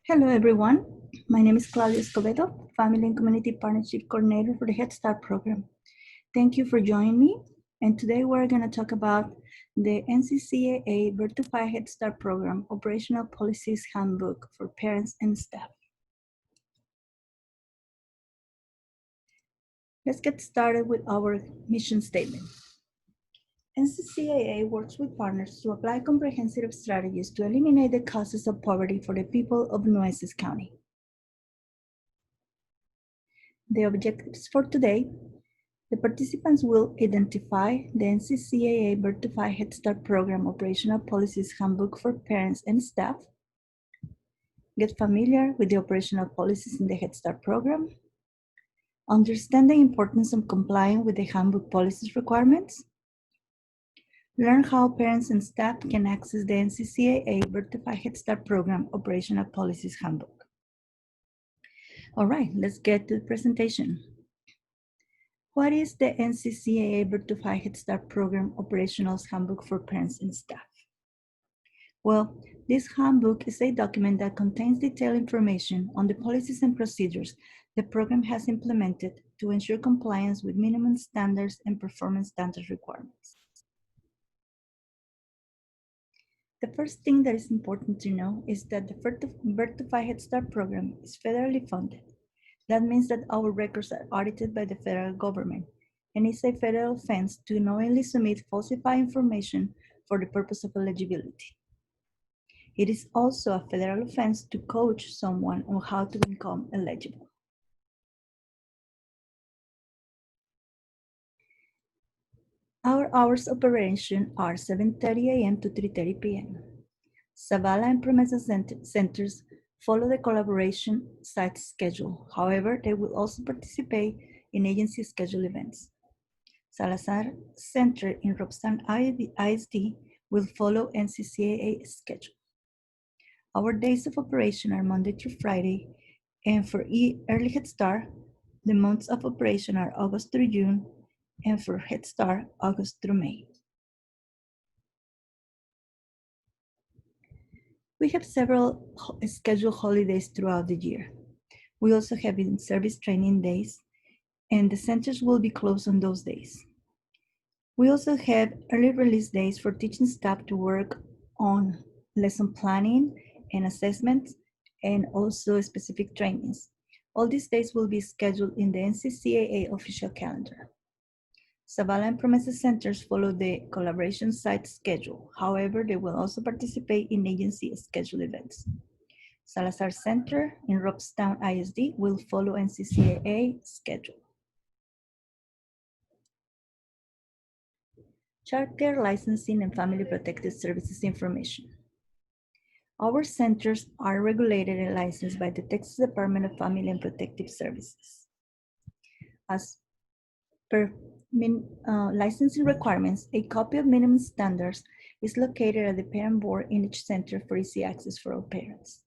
Hello everyone, my name is Claudia Escobedo, Family and Community Partnership Coordinator for the Head Start program. Thank you for joining me, and today we're going to talk about the NCCAA Vertify Head Start program Operational Policies Handbook for Parents and Staff. Let's get started with our mission statement. NCCAA works with partners to apply comprehensive strategies to eliminate the causes of poverty for the people of Nueces County. The objectives for today: the participants will identify the NCCAA Vertify Head Start Program Operational Policies Handbook for Parents and Staff, get familiar with the operational policies in the Head Start program, understand the importance of complying with the handbook policies requirements, learn how parents and staff can access the NCCAA Vertify Head Start Program Operational Policies Handbook. All right, let's get to the presentation. What is the NCCAA Vertify Head Start Program Operational Handbook for Parents and Staff? Well, this handbook is a document that contains detailed information on the policies and procedures the program has implemented to ensure compliance with minimum standards and performance standards requirements. The first thing that is important to know is that the Vertify Head Start program is federally funded. That means that our records are audited by the federal government, and it's a federal offense to knowingly submit falsified information for the purpose of eligibility. It is also a federal offense to coach someone on how to become eligible. Our hours of operation are 7:30 a.m. to 3:30 p.m. Zavala and Promesa centers follow the collaboration site schedule. However, they will also participate in agency scheduled events. Salazar Center in Robstown ISD will follow NCCAA schedule. Our days of operation are Monday through Friday, and for Early Head Start, the months of operation are August through June, and for Head Start, August through May. We have several scheduled holidays throughout the year. We also have in-service training days, and the centers will be closed on those days. We also have early release days for teaching staff to work on lesson planning and assessments, and also specific trainings. All these days will be scheduled in the NCCAA official calendar. Zavala and Promesa centers follow the collaboration site schedule. However, they will also participate in agency scheduled events. Salazar Center in Robstown ISD will follow NCCAA schedule. Child care licensing and family protective services information. Our centers are regulated and licensed by the Texas Department of Family and Protective Services. As per licensing requirements, a copy of minimum standards is located at the parent board in each center for easy access for all parents.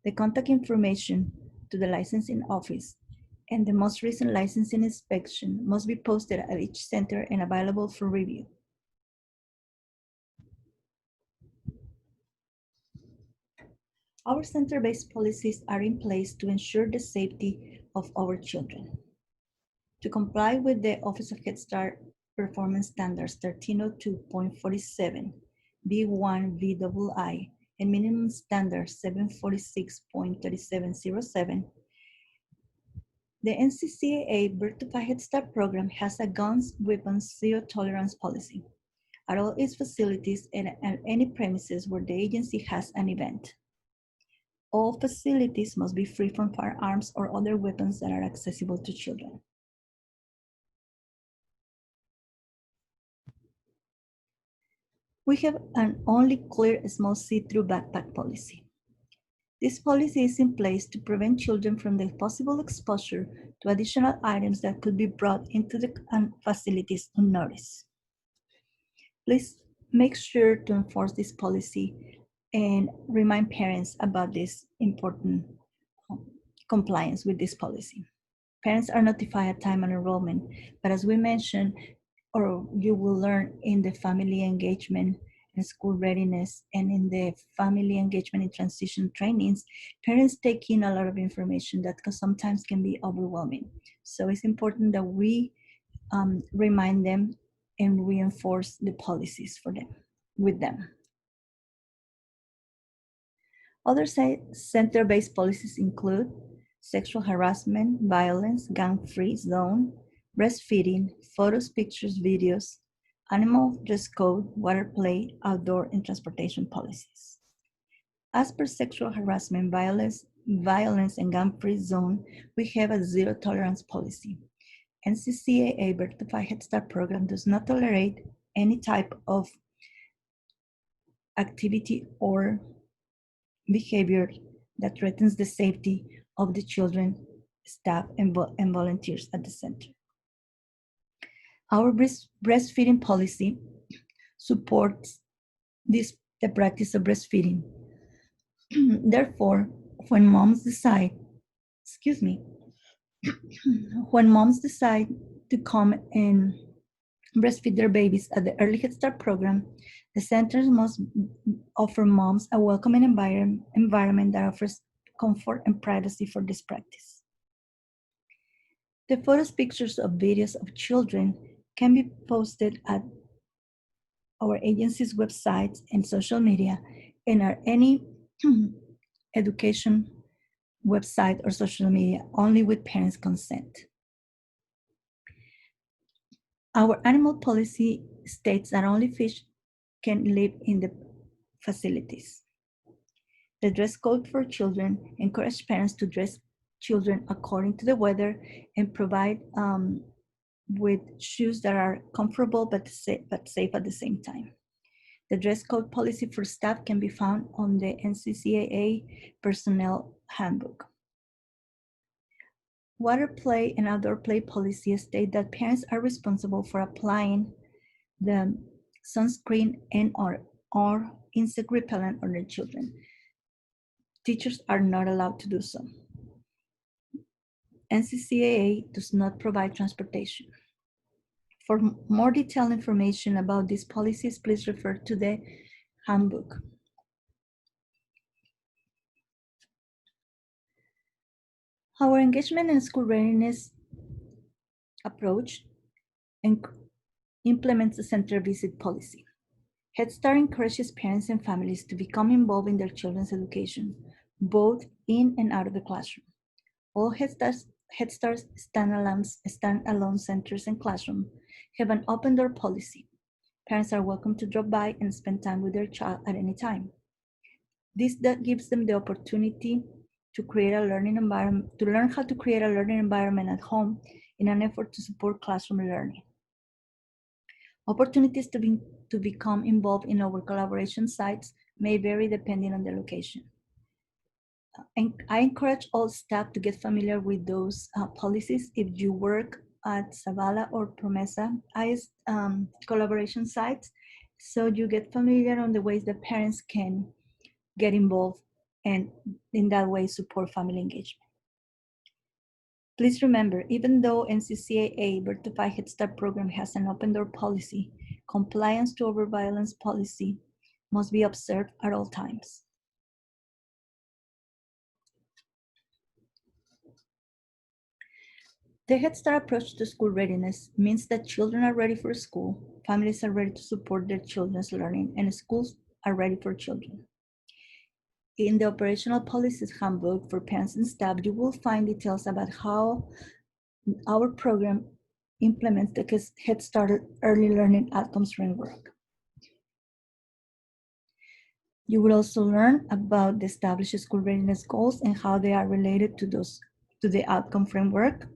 The contact information to the licensing office and the most recent licensing inspection must be posted at each center and available for review. Our center-based policies are in place to ensure the safety of our children. To comply with the Office of Head Start Performance Standards 1302.47, B1 VII, and Minimum Standards 746.3707, the NCCAA Vertify Head Start program has a guns, weapons, zero tolerance policy at all its facilities and at any premises where the agency has an event. All facilities must be free from firearms or other weapons that are accessible to children. We have an only clear small see-through backpack policy. This policy is in place to prevent children from the possible exposure to additional items that could be brought into the facilities unnoticed. Please make sure to enforce this policy and remind parents about this important compliance with this policy. Parents are notified at time of enrollment, but as we mentioned, or you will learn in the family engagement in school readiness and in the family engagement and transition trainings, parents take in a lot of information that sometimes can be overwhelming. So it's important that we remind them and reinforce the policies for them, with them. Other center-based policies include sexual harassment, violence, gang-free zone, breastfeeding, photos, pictures, videos, animal dress code, water play, outdoor, and transportation policies. As per sexual harassment, violence, and gang-free zone, we have a zero tolerance policy. NCCAA Certified Head Start program does not tolerate any type of activity or behavior that threatens the safety of the children, staff, and volunteers at the center. Our breastfeeding policy supports the practice of breastfeeding. Therefore, when moms decide to come and breastfeed their babies at the Early Head Start program, the centers must offer moms a welcoming environment that offers comfort and privacy for this practice. The photos, pictures, or videos of children can be posted at our agency's websites and social media and at any education website or social media only with parents' consent. Our animal policy states that only fish can live in the facilities. The dress code for children encourages parents to dress children according to the weather and provide with shoes that are comfortable but safe at the same time. The dress code policy for staff can be found on the NCCAA Personnel Handbook. Water play and outdoor play policy state that parents are responsible for applying the sunscreen and or insect repellent on their children. Teachers are not allowed to do so. NCCAA does not provide transportation. For more detailed information about these policies, please refer to the handbook. Our engagement and school readiness approach implements the center visit policy. Head Start encourages parents and families to become involved in their children's education, both in and out of the classroom. All Head Start standalone centers and classrooms have an open door policy. Parents are welcome to drop by and spend time with their child at any time. This gives them the opportunity to create a learning environment, to learn how to create a learning environment at home in an effort to support classroom learning. Opportunities to become involved in our collaboration sites may vary depending on the location. And I encourage all staff to get familiar with those policies if you work at Zavala or Promesa IS collaboration sites, so you get familiar on the ways that parents can get involved and in that way support family engagement. Please remember, even though NCCAA Certified Head Start program has an open door policy, compliance to our violence policy must be observed at all times. The Head Start approach to school readiness means that children are ready for school, families are ready to support their children's learning, and schools are ready for children. In the Operational Policies Handbook for parents and staff, you will find details about how our program implements the Head Start Early Learning Outcomes Framework. You will also learn about the established school readiness goals and how they are related to the outcome framework.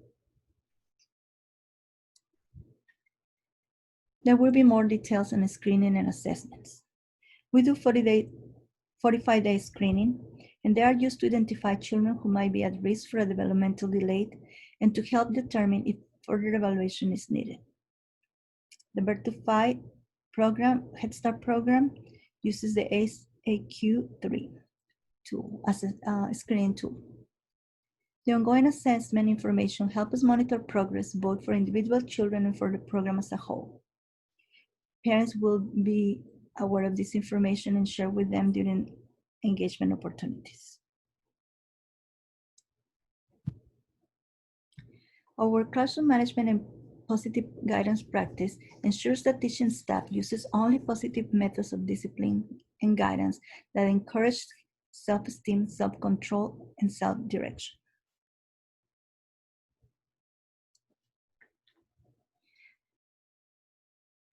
There will be more details on screening and assessments. We do 45-day screening, and they are used to identify children who might be at risk for a developmental delay and to help determine if further evaluation is needed. The Certified program, Head Start program, uses the AQ3 tool as a screening tool. The ongoing assessment information helps us monitor progress both for individual children and for the program as a whole. Parents will be aware of this information and share with them during engagement opportunities. Our classroom management and positive guidance practice ensures that teaching staff uses only positive methods of discipline and guidance that encourage self-esteem, self-control, and self-direction.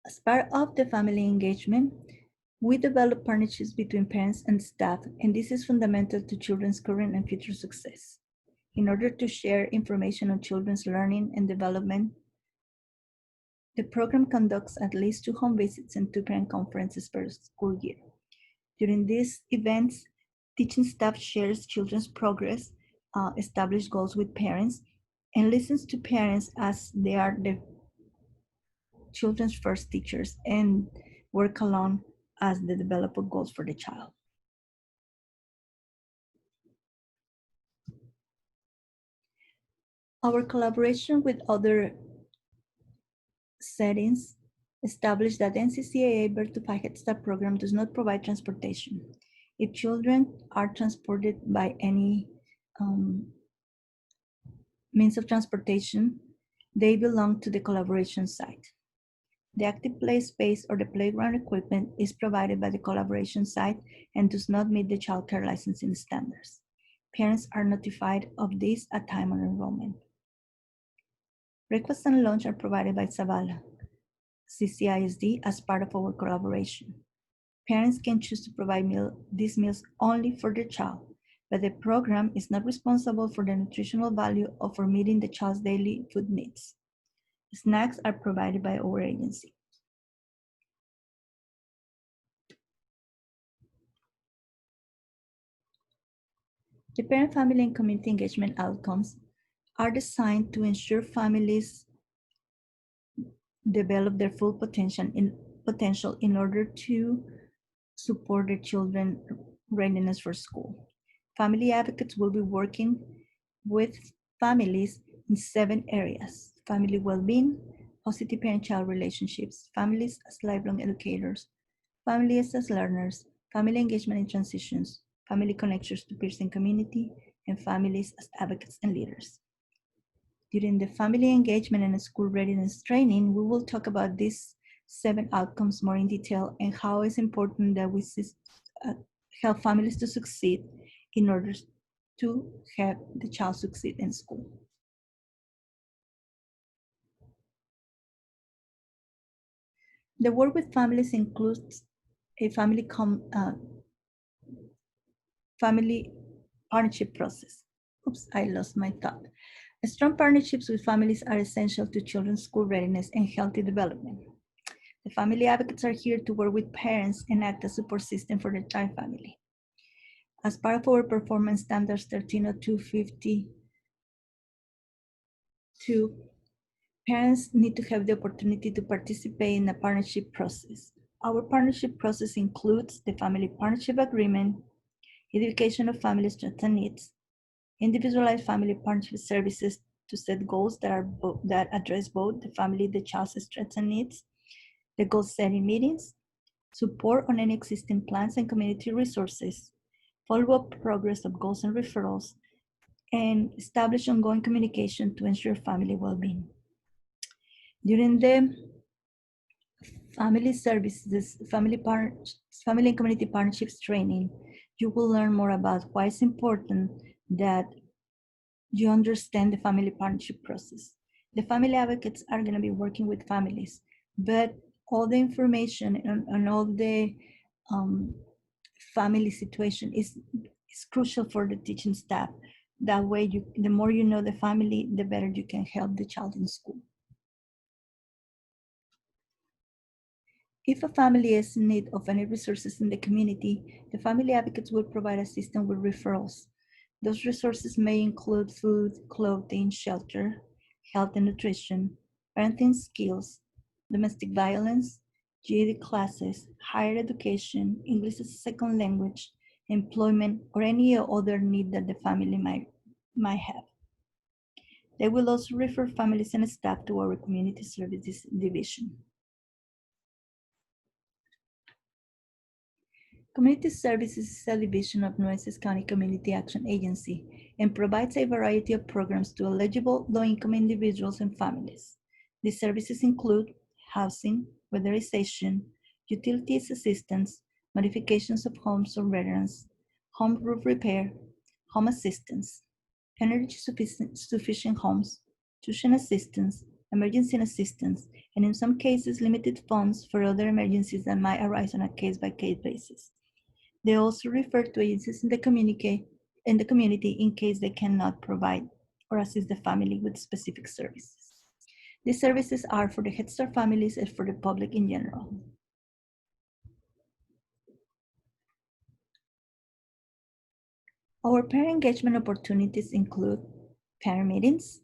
As part of the family engagement, we develop partnerships between parents and staff, and this is fundamental to children's current and future success. In order to share information on children's learning and development, the program conducts at least 2 home visits and 2 parent conferences per school year. During these events, teaching staff shares children's progress, establish goals with parents, and listens to parents as they are the children's first teachers and work along as they develop goals for the child. Our collaboration with other settings establish that NCCAA Birth to Five Head Start program does not provide transportation. If children are transported by any means of transportation, they belong to the collaboration site. The active play space or the playground equipment is provided by the collaboration site and does not meet the child care licensing standards. Parents are notified of this at time of enrollment. Breakfast and lunch are provided by Zavala CCISD as part of our collaboration. Parents can choose to provide these meals only for their child, but the program is not responsible for the nutritional value or for meeting the child's daily food needs. Snacks are provided by our agency. The parent, family, and community engagement outcomes are designed to ensure families develop their full potential in order to support their children's readiness for school. Family advocates will be working with families in 7 areas: family well-being, positive parent-child relationships, families as lifelong educators, families as learners, family engagement in transitions, family connections to peers and community, and families as advocates and leaders. During the family engagement and school readiness training, we will talk about these 7 outcomes more in detail and how it's important that we help families to succeed in order to have the child succeed in school. The work with families includes a family partnership process. Oops, I lost my thought. Strong partnerships with families are essential to children's school readiness and healthy development. The family advocates are here to work with parents and act as support system for the child family. As part of our performance standards 130252, parents need to have the opportunity to participate in a partnership process. Our partnership process includes the family partnership agreement, identification of family strengths and needs, individualized family partnership services to set goals that address both the family, the child's strengths and needs, the goal setting meetings, support on any existing plans and community resources, follow-up progress of goals and referrals, and establish ongoing communication to ensure family well-being. During the family services, family and community partnerships training, you will learn more about why it's important that you understand the family partnership process. The family advocates are going to be working with families, but all the information and all the family situation is crucial for the teaching staff. That way, the more you know the family, the better you can help the child in school. If a family is in need of any resources in the community, the family advocates will provide assistance with referrals. Those resources may include food, clothing, shelter, health and nutrition, parenting skills, domestic violence, GED classes, higher education, English as a second language, employment, or any other need that the family might have. They will also refer families and staff to our community services division. Community Services is a division of Nueces County Community Action Agency and provides a variety of programs to eligible low-income individuals and families. These services include housing, weatherization, utilities assistance, modifications of homes or veterans, home roof repair, home assistance, energy sufficient homes, tuition assistance, emergency assistance, and in some cases, limited funds for other emergencies that might arise on a case-by-case basis. They also refer to agencies in the community in case they cannot provide or assist the family with specific services. These services are for the Head Start families and for the public in general. Our parent engagement opportunities include parent meetings,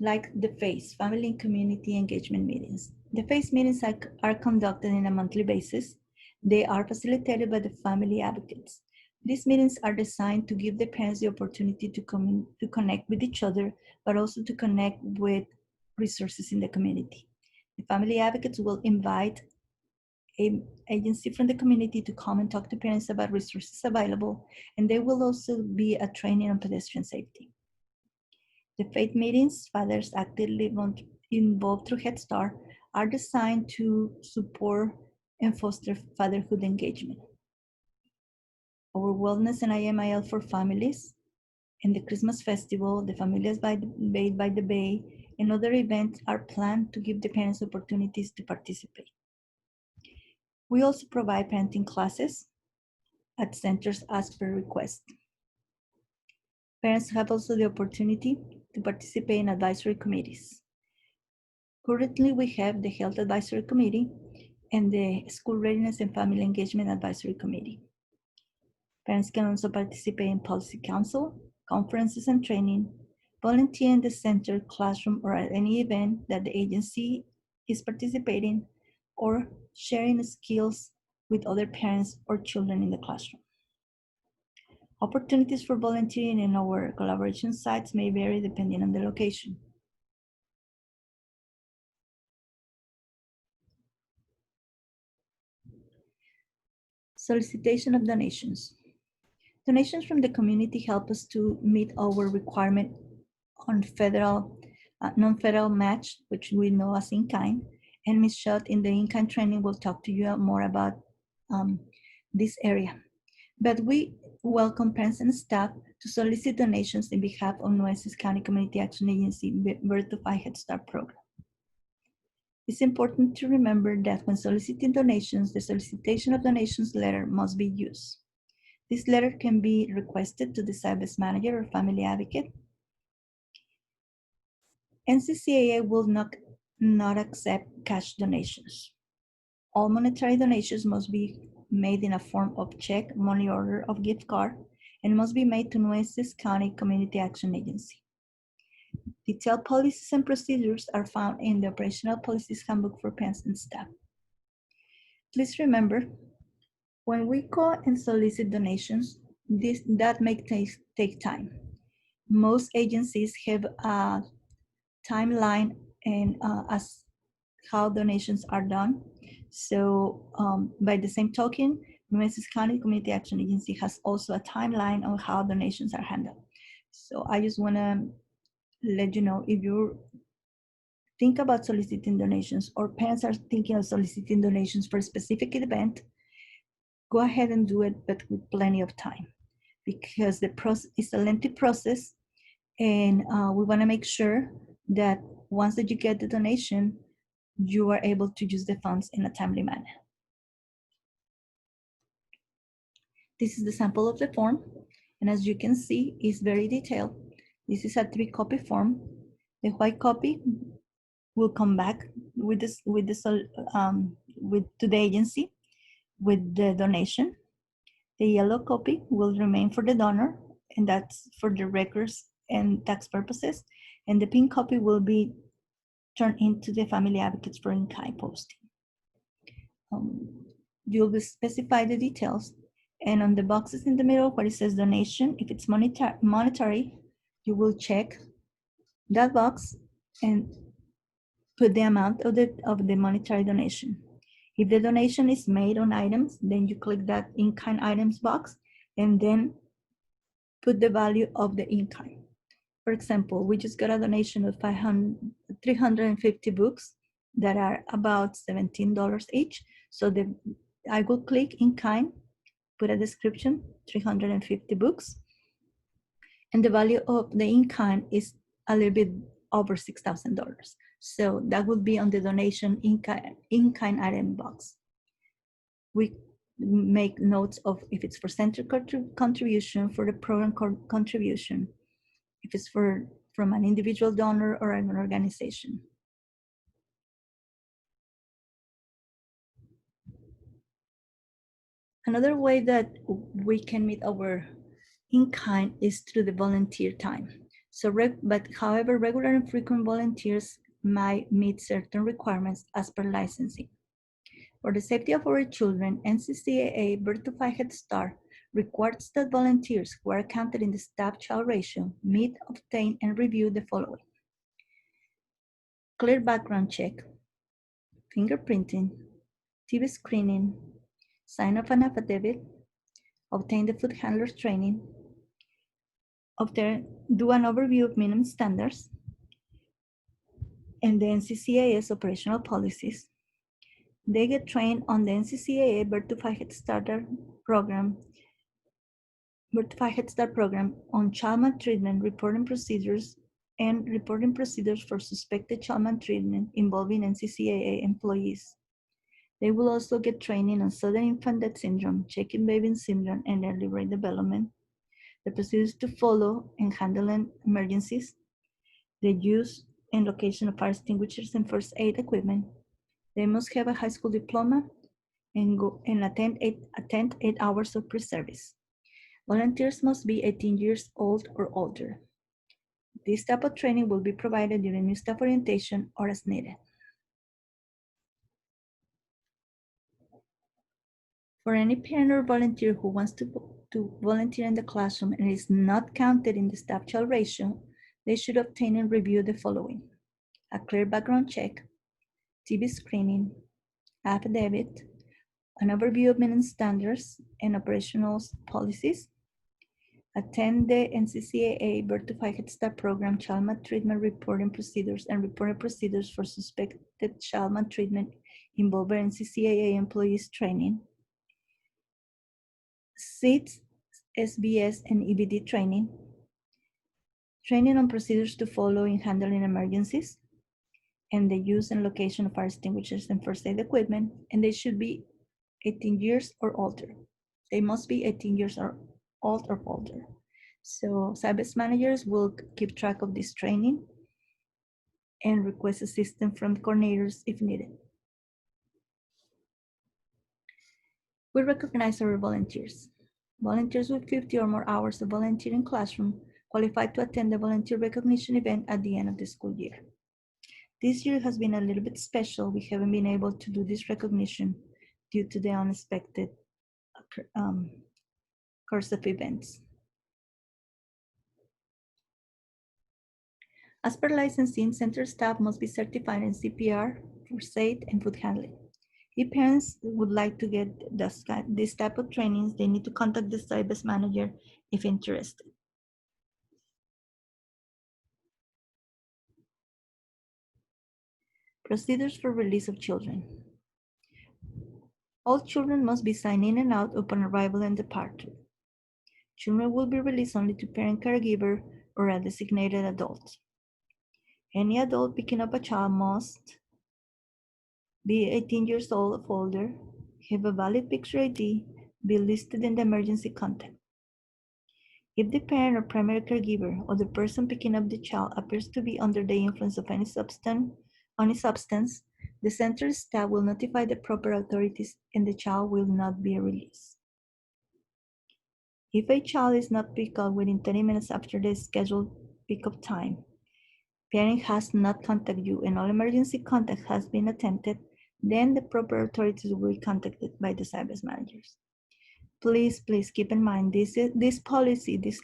like the FACE, Family and Community Engagement Meetings. The FACE meetings are conducted on a monthly basis. They are facilitated by the family advocates. These meetings are designed to give the parents the opportunity to connect with each other, but also to connect with resources in the community. The family advocates will invite an agency from the community to come and talk to parents about resources available, and there will also be a training on pedestrian safety. The faith meetings, fathers actively involved through Head Start, are designed to support and foster fatherhood engagement. Our Wellness and IMIL for Families, and the Christmas Festival, the Familias Made by the Bay, and other events are planned to give the parents opportunities to participate. We also provide parenting classes at centers as per request. Parents have also the opportunity to participate in advisory committees. Currently, we have the Health Advisory Committee and the School Readiness and Family Engagement Advisory Committee. Parents can also participate in policy council, conferences and training, volunteer in the center, classroom, or at any event that the agency is participating, or sharing skills with other parents or children in the classroom. Opportunities for volunteering in our collaboration sites may vary depending on the location. Solicitation of donations. Donations from the community help us to meet our requirement on federal, non-federal match, which we know as in-kind, and Ms. Schott in the in-kind training will talk to you more about this area. But we welcome parents and staff to solicit donations in behalf of Nueces County Community Action Agency Vertify Head Start program. It's important to remember that when soliciting donations, the solicitation of donations letter must be used. This letter can be requested to the site-based manager or family advocate. NCCAA will not accept cash donations. All monetary donations must be made in a form of check, money order, or gift card, and must be made to Nueces County Community Action Agency. Detailed policies and procedures are found in the Operational Policies Handbook for Parents and Staff. Please remember, when we call and solicit donations, that may take time. Most agencies have a timeline and as how donations are done. So by the same token, Nueces County Community Action Agency has also a timeline on how donations are handled. So I just wanna let you know, if you think about soliciting donations or parents are thinking of soliciting donations for a specific event, go ahead and do it, but with plenty of time, because the process is a lengthy process, and we wanna make sure that once that you get the donation, you are able to use the funds in a timely manner. This is the sample of the form, and as you can see, it's very detailed. This is a 3-copy form. The white copy will come back with to the agency with the donation. The yellow copy will remain for the donor, and that's for the records and tax purposes. And the pink copy will be turned into the family advocates for in-kind posting. You'll specify the details, and on the boxes in the middle where it says donation, if it's monetary, you will check that box and put the amount of the monetary donation. If the donation is made on items, then you click that in-kind items box and then put the value of the in-kind. For example, we just got a donation of 350 books that are about $17 each. So I will click in-kind, put a description, 350 books, and the value of the in-kind is a little bit over $6,000. So that would be on the donation in-kind item box. We make notes of if it's for center contribution, for the program contribution, if it's from an individual donor or an organization. Another way that we can meet our in-kind is through the volunteer time. However, regular and frequent volunteers might meet certain requirements as per licensing. For the safety of our children, NCCAA Birth to 5 Head Start requires that volunteers who are counted in the staff-child ratio meet, obtain, and review the following: clear background check, fingerprinting, TB screening, sign of an affidavit, obtain the food handlers training, do an overview of minimum standards, and the NCCAA's operational policies. They get trained on the NCCAA Birth to 5 Head Start program on child maltreatment reporting procedures and reporting procedures for suspected child maltreatment involving NCCAA employees. They will also get training on sudden infant death syndrome, checking baby syndrome, and early brain development, the procedures to follow in handling emergencies, the use and location of fire extinguishers and first aid equipment. They must have a high school diploma and attend 8 hours of pre-service. Volunteers must be 18 years old or older. This type of training will be provided during new staff orientation or as needed. For any parent or volunteer who wants to volunteer in the classroom and is not counted in the staff-child ratio, they should obtain and review the following: a clear background check, TB screening, affidavit, an overview of minimum standards and operational policies, attend the NCCAA Birth to 5 Head Start program child maltreatment reporting procedures and reporting procedures for suspected child maltreatment involving NCCAA employees training, SIDS, SBS, and EBD training on procedures to follow in handling emergencies, and the use and location of fire extinguishers and first aid equipment, and they should be 18 years or older. They must be 18 years or old or older. So SIBES managers will keep track of this training and request assistance from coordinators if needed. We recognize our volunteers. Volunteers with 50 or more hours of volunteering classroom qualify to attend the volunteer recognition event at the end of the school year. This year has been a little bit special. We haven't been able to do this recognition due to the unexpected course of events. As per licensing, center staff must be certified in CPR, first aid, and food handling. If parents would like to get this type of trainings, they need to contact the SIBES manager if interested. Procedures for release of children. All children must be signed in and out upon arrival and departure. Children will be released only to parent, caregiver, or a designated adult. Any adult picking up a child must be 18 years old or older, have a valid picture ID, be listed in the emergency contact. If the parent or primary caregiver or the person picking up the child appears to be under the influence of any substance, the center staff will notify the proper authorities and the child will not be released. If a child is not picked up within 30 minutes after the scheduled pickup time, parent has not contacted you and all emergency contact has been attempted, then the proper authorities will be contacted by the SIBES managers. Please keep in mind, this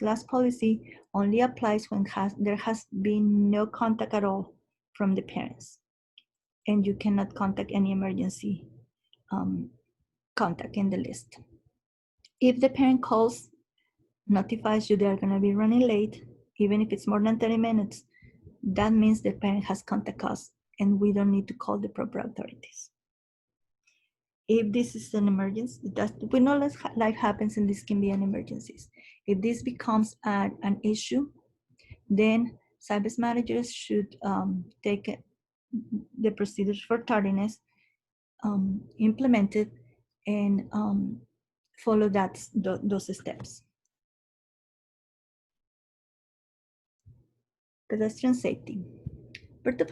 last policy only applies when there has been no contact at all from the parents, and you cannot contact any emergency contact in the list. If the parent calls, notifies you they are going to be running late, even if it's more than 30 minutes, that means the parent has contacted us and we don't need to call the proper authorities. If this is an emergency, we know life happens and this can be an emergency. If this becomes an issue, then service managers should take the procedures for tardiness implemented and follow those steps. Pedestrian safety. Birth to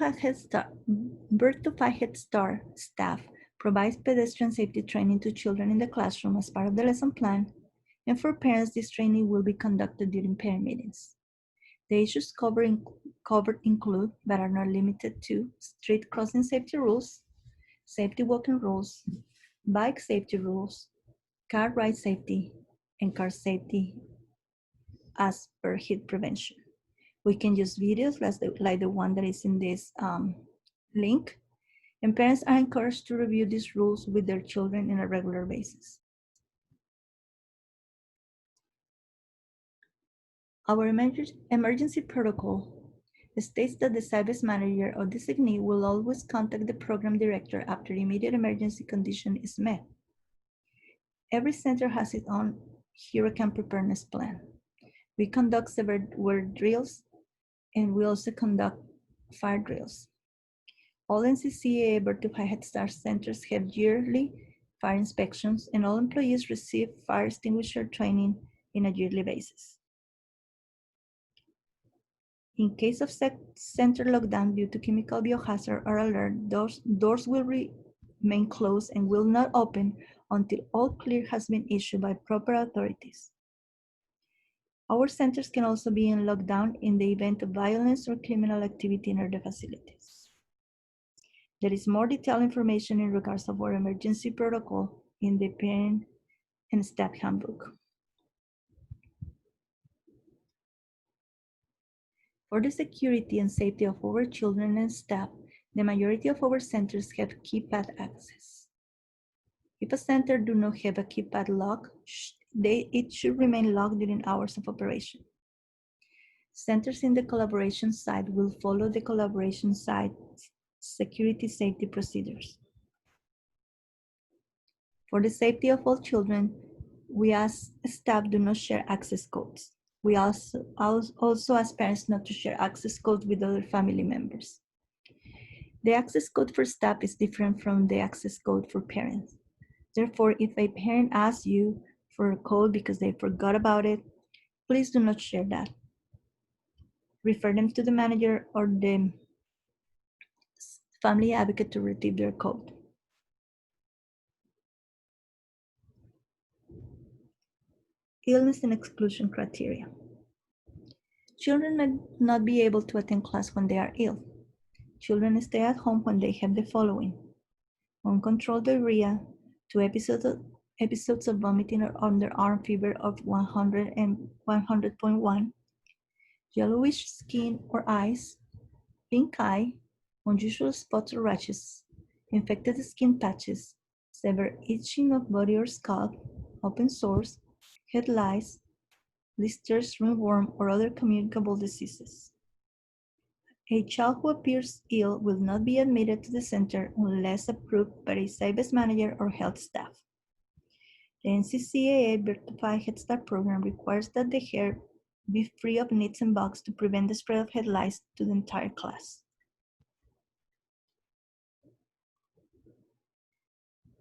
Five Head Start staff provides pedestrian safety training to children in the classroom as part of the lesson plan, and for parents, this training will be conducted during parent meetings. The issues covered include, but are not limited to, street crossing safety rules, safety walking rules, bike safety rules, car ride safety, and car safety as per heat prevention. We can use videos like the one that is in this link, and parents are encouraged to review these rules with their children on a regular basis. Our emergency protocol states that the service manager or designee will always contact the program director after immediate emergency condition is met. Every center has its own hurricane preparedness plan. We conduct severe weather drills, and we also conduct fire drills. All NCCAA Birth to Five Head Start centers have yearly fire inspections, and all employees receive fire extinguisher training on a yearly basis. In case of center lockdown due to chemical biohazard or alert, doors will remain closed and will not open until all clear has been issued by proper authorities. Our centers can also be in lockdown in the event of violence or criminal activity near the facilities. There is more detailed information in regards of our emergency protocol in the parent and staff handbook. For the security and safety of our children and staff, the majority of our centers have keypad access. If a center do not have a keypad lock, it should remain locked during hours of operation. Centers in the collaboration side will follow the collaboration side's security safety procedures. For the safety of all children, we as staff do not share access codes. We also ask parents not to share access codes with other family members. The access code for staff is different from the access code for parents. Therefore, if a parent asks you for a code because they forgot about it, please do not share that. Refer them to the manager or the family advocate to retrieve their code. Illness and exclusion criteria. Children may not be able to attend class when they are ill. Children stay at home when they have the following: uncontrolled diarrhea, 2 episodes of vomiting or underarm fever of 100 and 100.1, yellowish skin or eyes, pink eye, unusual spots or rashes, infected skin patches, severe itching of body or scalp, open sores, head lice, blisters, ringworm, or other communicable diseases. A child who appears ill will not be admitted to the center unless approved by a service manager or health staff. The NCCAA Birth to Five Head Start program requires that the hair be free of nits and bugs to prevent the spread of head lice to the entire class.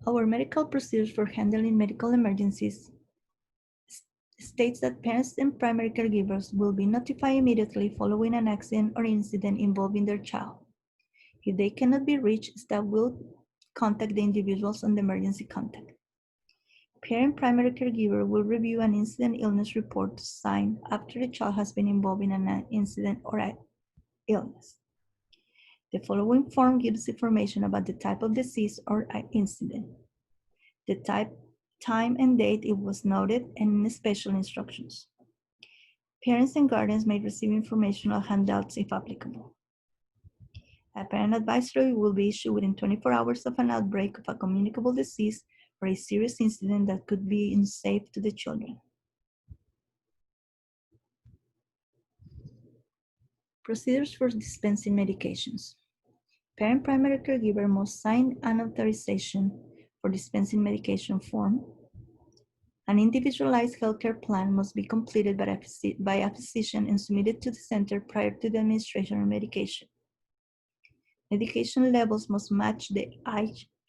Our medical procedures for handling medical emergencies states that parents and primary caregivers will be notified immediately following an accident or incident involving their child. If they cannot be reached, staff will contact the individuals on the emergency contact. Parent primary caregiver will review an incident illness report signed after the child has been involved in an incident or an illness. The following form gives information about the type of disease or incident, the type, time, and date it was noted, and special instructions. Parents and guardians may receive informational handouts if applicable. A parent advisory will be issued within 24 hours of an outbreak of a communicable disease or a serious incident that could be unsafe to the children. Procedures for dispensing medications. Parent primary caregiver must sign an authorization for dispensing medication form. An individualized healthcare plan must be completed by a physician and submitted to the center prior to the administration of medication. Medication levels must match the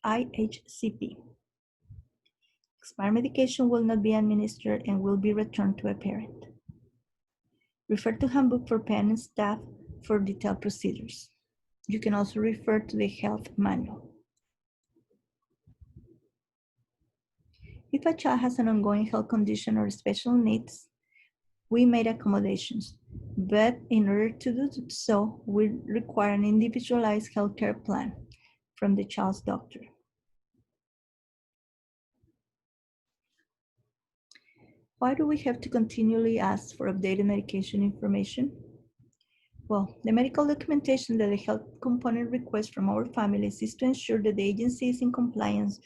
IHCP. Expired medication will not be administered and will be returned to a parent. Refer to Handbook for parent and staff for detailed procedures. You can also refer to the health manual. If a child has an ongoing health condition or special needs, we made accommodations, but in order to do so, we require an individualized healthcare plan from the child's doctor. Why do we have to continually ask for updated medication information? Well, the medical documentation that the health component requests from our families is to ensure that the agency is in compliance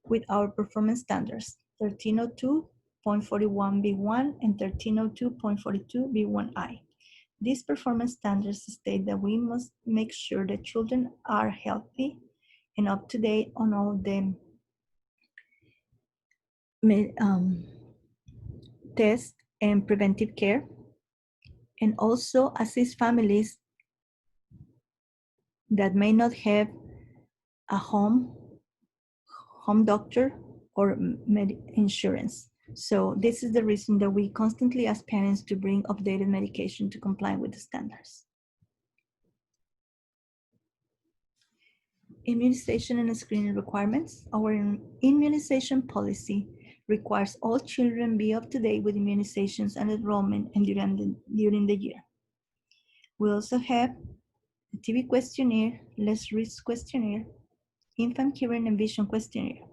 with our performance standards, 1302.41b1 and 1302.42b1i. These performance standards state that we must make sure that children are healthy and up to date on all the tests and preventive care, and also assist families that may not have a home doctor or insurance. So this is the reason that we constantly ask parents to bring updated medication to comply with the standards. Immunization and screening requirements. Our immunization policy requires all children be up to date with immunizations and enrollment and during the year. We also have the TB questionnaire, less risk questionnaire, infant hearing and vision questionnaire,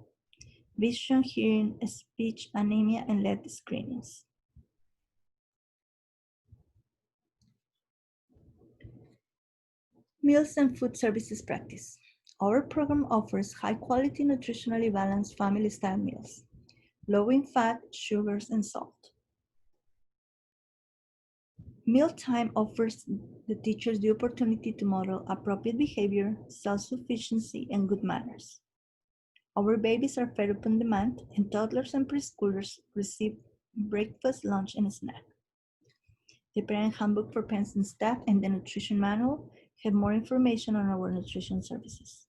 vision, hearing, speech, anemia, and lead screenings. Meals and food services practice. Our program offers high-quality, nutritionally balanced family-style meals, low in fat, sugars, and salt. Mealtime offers the teachers the opportunity to model appropriate behavior, self-sufficiency, and good manners. Our babies are fed up on demand, and toddlers and preschoolers receive breakfast, lunch, and snack. The Parent Handbook for Parents and Staff and the Nutrition Manual have more information on our nutrition services.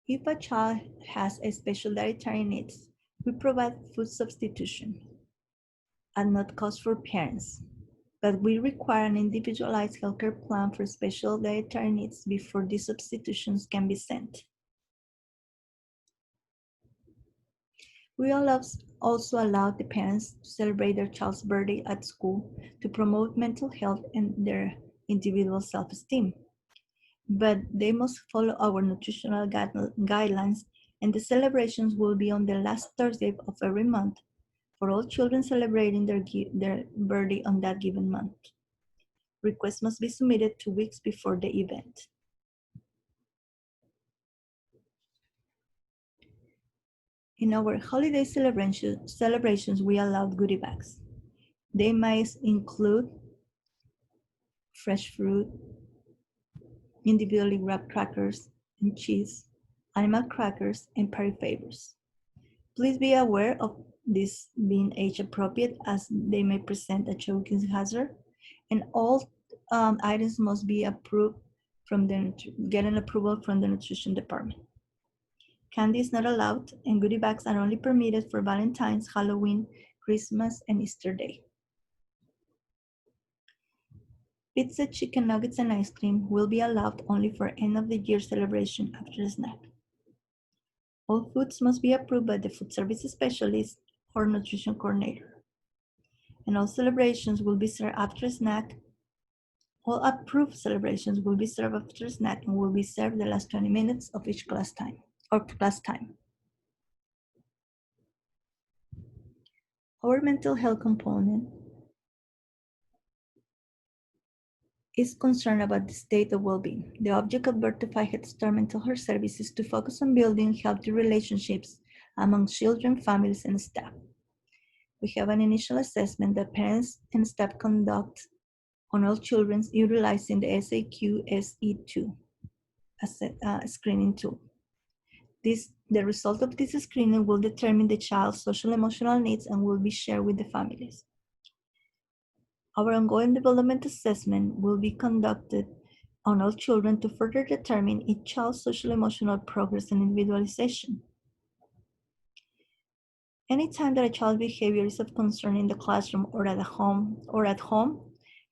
If a child has a special dietary needs, we provide food substitution at no cost for parents, but we require an individualized healthcare plan for special dietary needs before these substitutions can be sent. We also allow the parents to celebrate their child's birthday at school to promote mental health and their individual self-esteem. But they must follow our nutritional guidelines, and the celebrations will be on the last Thursday of every month for all children celebrating their birthday on that given month. Requests must be submitted 2 weeks before the event. In our holiday celebrations, we allow goodie bags. They might include fresh fruit, individually wrapped crackers and cheese, animal crackers, and party favors. Please be aware of this being age appropriate as they may present a choking hazard, and all items must be approved get an approval from the nutrition department. Candy is not allowed, and goodie bags are only permitted for Valentine's, Halloween, Christmas, and Easter Day. Pizza, chicken nuggets, and ice cream will be allowed only for end of the year celebration after a snack. All foods must be approved by the food service specialist or nutrition coordinator. And all celebrations will be served after a snack. All approved celebrations will be served after a snack and will be served the last 20 minutes of each class time. Our mental health component is concerned about the state of well-being. The object of Birth-to-Five Head Start mental health service is to focus on building healthy relationships among children, families, and staff. We have an initial assessment that parents and staff conduct on all children utilizing the SAQ-SE2 screening tool. The result of this screening will determine the child's social emotional needs and will be shared with the families. Our ongoing development assessment will be conducted on all children to further determine each child's social emotional progress and individualization. Anytime that a child's behavior is of concern in the classroom or at home,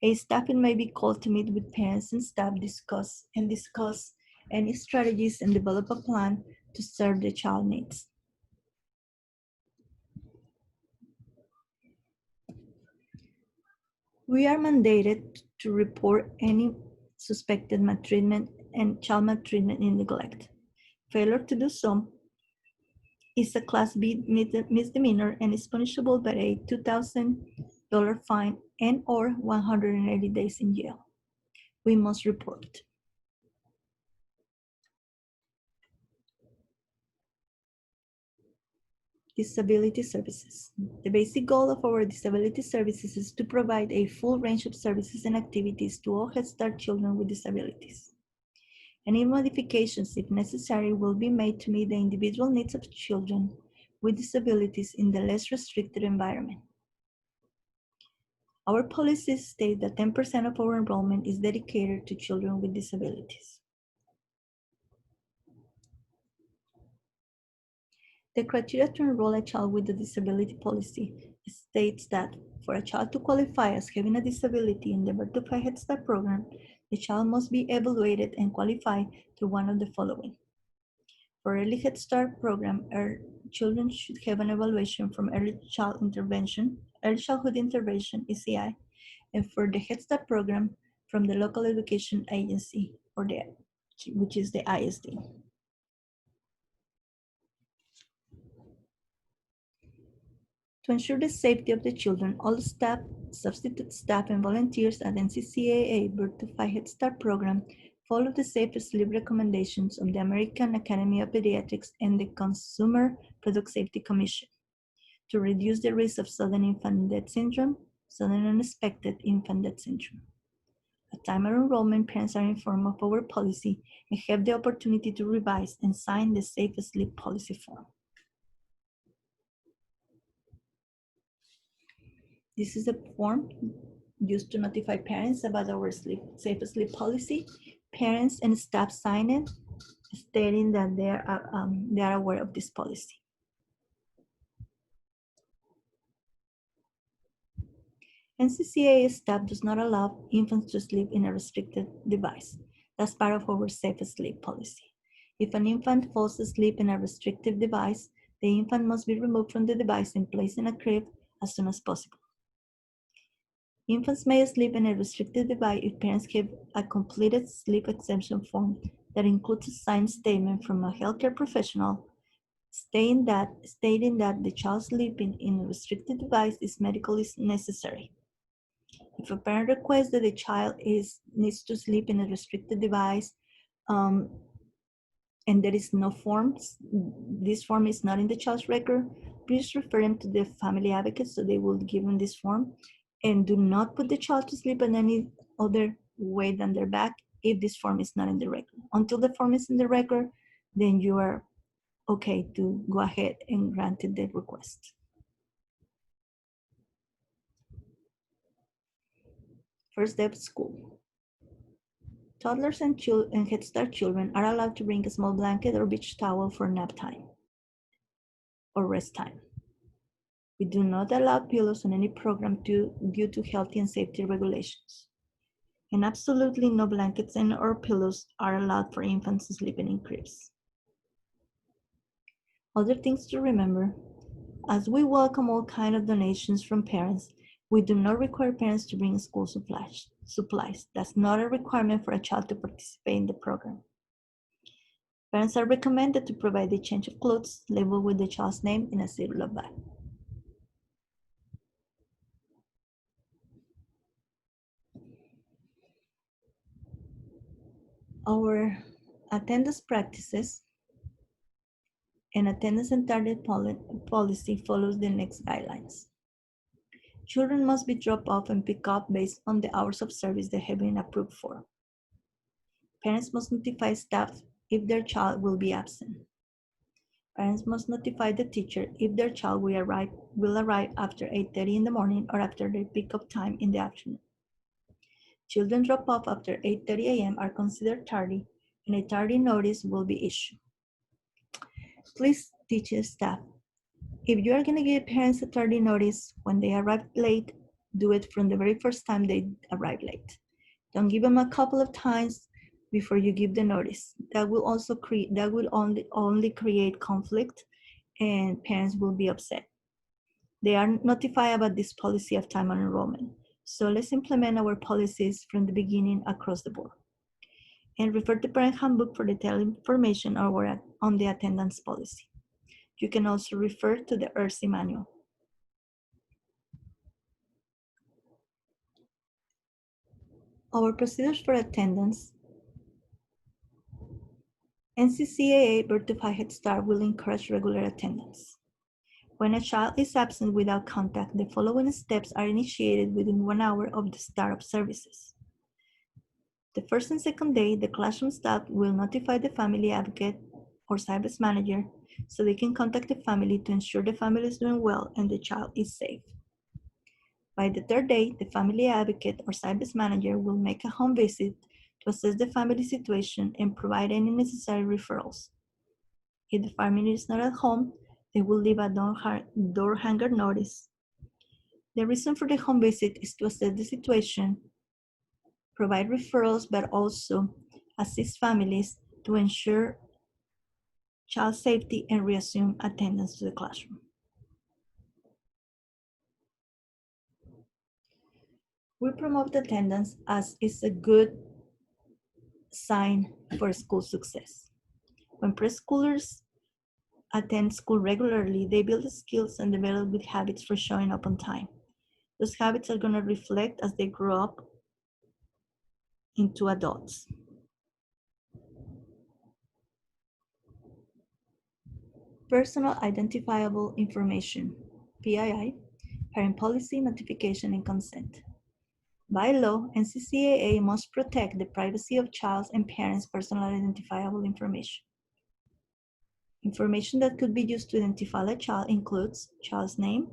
a staffing may be called to meet with parents and staff discuss any strategies and develop a plan to serve the child needs. We are mandated to report any suspected maltreatment and child maltreatment and neglect. Failure to do so is a Class B misdemeanor and is punishable by a $2,000 fine and/or 180 days in jail. We must report. Disability services. The basic goal of our disability services is to provide a full range of services and activities to all Head Start children with disabilities. Any modifications, if necessary, will be made to meet the individual needs of children with disabilities in the less restricted environment. Our policies state that 10% of our enrollment is dedicated to children with disabilities. The criteria to enroll a child with a disability policy states that for a child to qualify as having a disability in the Birth-to-Five Head Start program, the child must be evaluated and qualify through one of the following. For Early Head Start program, children should have an evaluation from Early Childhood Intervention, ECI, and for the Head Start program from the local education agency, which is the ISD. To ensure the safety of the children, all staff, substitute staff, and volunteers at NCCAA Birth-to-Five Head Start program follow the safe sleep recommendations of the American Academy of Pediatrics and the Consumer Product Safety Commission to reduce the risk of sudden infant death syndrome, sudden unexpected infant death syndrome. At time of enrollment, parents are informed of our policy and have the opportunity to revise and sign the Safe Sleep Policy form. This is a form used to notify parents about our safe sleep policy. Parents and staff sign it, stating that they are aware of this policy. NCCA staff does not allow infants to sleep in a restricted device. That's part of our safe sleep policy. If an infant falls asleep in a restrictive device, the infant must be removed from the device and placed in a crib as soon as possible. Infants may sleep in a restricted device if parents have a completed sleep exemption form that includes a signed statement from a healthcare professional stating that the child sleeping in a restricted device is medically necessary. If a parent requests that the child needs to sleep in a restricted device and there is no forms, this form is not in the child's record, please refer them to the family advocate so they will give them this form. And do not put the child to sleep in any other way than their back if this form is not in the record. Until the form is in the record, then you are okay to go ahead and grant the request. First day of school. Toddlers and Head Start children are allowed to bring a small blanket or beach towel for nap time or rest time. We do not allow pillows on any program due to health and safety regulations. And absolutely no blankets and or pillows are allowed for infants sleeping in cribs. Other things to remember, as we welcome all kinds of donations from parents, we do not require parents to bring school supplies. That's not a requirement for a child to participate in the program. Parents are recommended to provide a change of clothes labeled with the child's name in a Ziploc bag. Our attendance practices and attendance and target policy follows the next guidelines. Children must be dropped off and picked up based on the hours of service they have been approved for. Parents must notify staff if their child will be absent. Parents must notify the teacher if their child will arrive after 8:30 in the morning or after their pick-up time in the afternoon. Children dropped off after 8:30 a.m. are considered tardy, and a tardy notice will be issued. Please teach your staff. If you are going to give parents a tardy notice when they arrive late, do it from the very first time they arrive late. Don't give them a couple of times before you give the notice. That will only create conflict, and parents will be upset. They are notified about this policy of time on enrollment. So let's implement our policies from the beginning across the board. And refer to Parent Handbook for detailed information on the attendance policy. You can also refer to the ERC manual. Our procedures for attendance. NCCAA Vertify Head Start will encourage regular attendance. When a child is absent without contact, the following steps are initiated within 1 hour of the start of services. The first and second day, the classroom staff will notify the family advocate or service manager so they can contact the family to ensure the family is doing well and the child is safe. By the third day, the family advocate or service manager will make a home visit to assess the family situation and provide any necessary referrals. If the family is not at home, they will leave a door hanger notice. The reason for the home visit is to assess the situation, provide referrals, but also assist families to ensure child safety and resume attendance to the classroom. We promote attendance as it's a good sign for school success. When preschoolers attend school regularly, they build skills and develop good habits for showing up on time. Those habits are going to reflect as they grow up into adults. Personal Identifiable Information, PII, Parent Policy, Notification, and Consent. By law, NCCAA must protect the privacy of child's and parents' personal identifiable information. Information that could be used to identify a child includes child's name,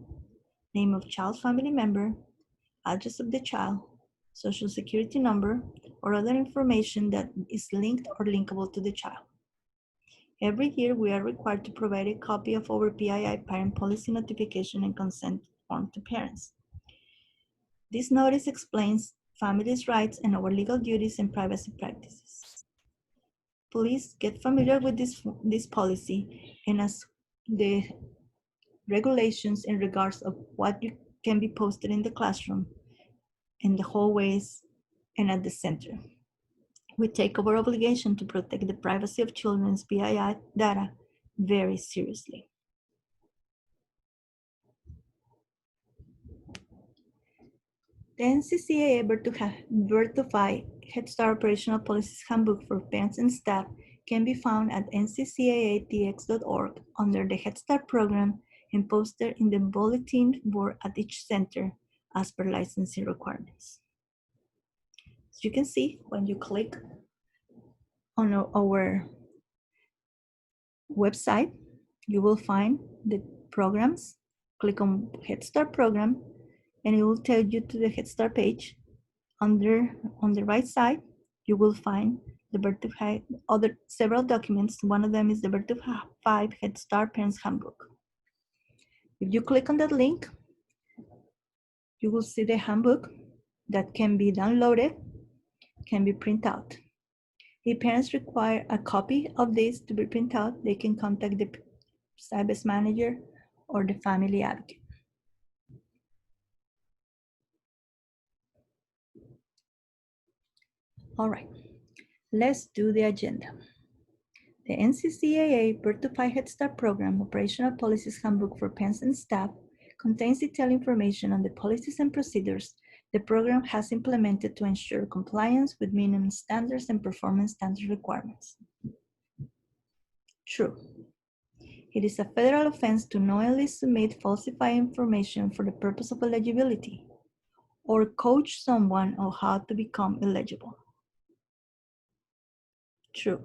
name of child family member, address of the child, social security number, or other information that is linked or linkable to the child. Every year, we are required to provide a copy of our PII parent policy notification and consent form to parents. This notice explains families' rights and our legal duties and privacy practices. Please get familiar with this policy and as the regulations in regards of what you can be posted in the classroom, in the hallways, and at the center. We take our obligation to protect the privacy of children's PII data very seriously. The NCCAA Vertify Head Start Operational Policies Handbook for Parents and Staff can be found at nccaatx.org under the Head Start program and posted in the bulletin board at each center as per licensing requirements. As you can see, when you click on our website, you will find the programs. Click on Head Start program, and it will take you to the Head Start page. On the right side, you will find the Vertify several documents. One of them is the Vertify Head Start Parents Handbook. If you click on that link, you will see the handbook that can be downloaded, can be printed out. If parents require a copy of this to be printed out, they can contact the service manager or the family advocate. All right, let's do the agenda. The NCCAA Vertify Head Start Program Operational Policies Handbook for Parents and Staff contains detailed information on the policies and procedures the program has implemented to ensure compliance with minimum standards and performance standard requirements. True. It is a federal offense to knowingly submit falsified information for the purpose of eligibility or coach someone on how to become eligible. True.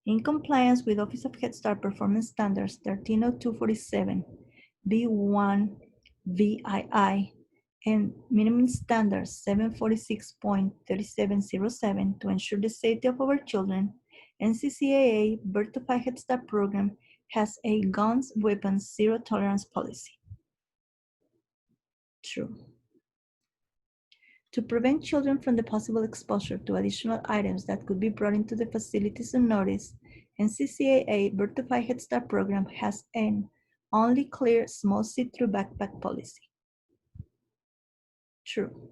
In compliance with Office of Head Start Performance Standards 130247, B1 VII, and minimum standards 746.3707 to ensure the safety of our children, NCCAA Birth to 5 Head Start program has a guns, weapons, zero tolerance policy. True. To prevent children from the possible exposure to additional items that could be brought into the facilities unnoticed, NCCAA Birth to 5 Head Start program has an only clear small see-through backpack policy. True.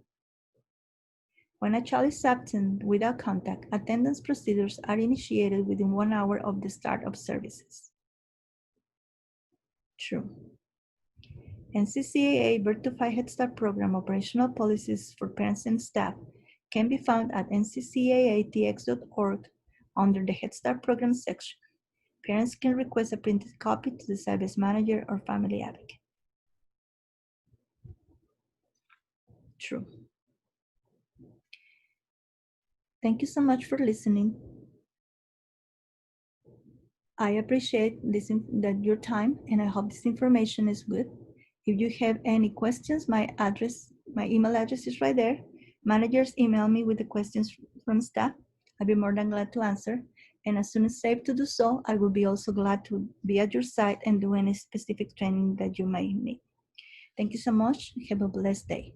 When a child is absent without contact, attendance procedures are initiated within 1 hour of the start of services. True. NCCAA Birth to 5 Head Start program operational policies for parents and staff can be found at nccaatx.org under the Head Start program section. Parents can request a printed copy to the service manager or family advocate. True. Thank you so much for listening. I appreciate your time, and I hope this information is good. If you have any questions, my email address is right there. Managers email me with the questions from staff. I'd be more than glad to answer. And as soon as safe to do so, I will be also glad to be at your site and do any specific training that you may need. Thank you so much. Have a blessed day.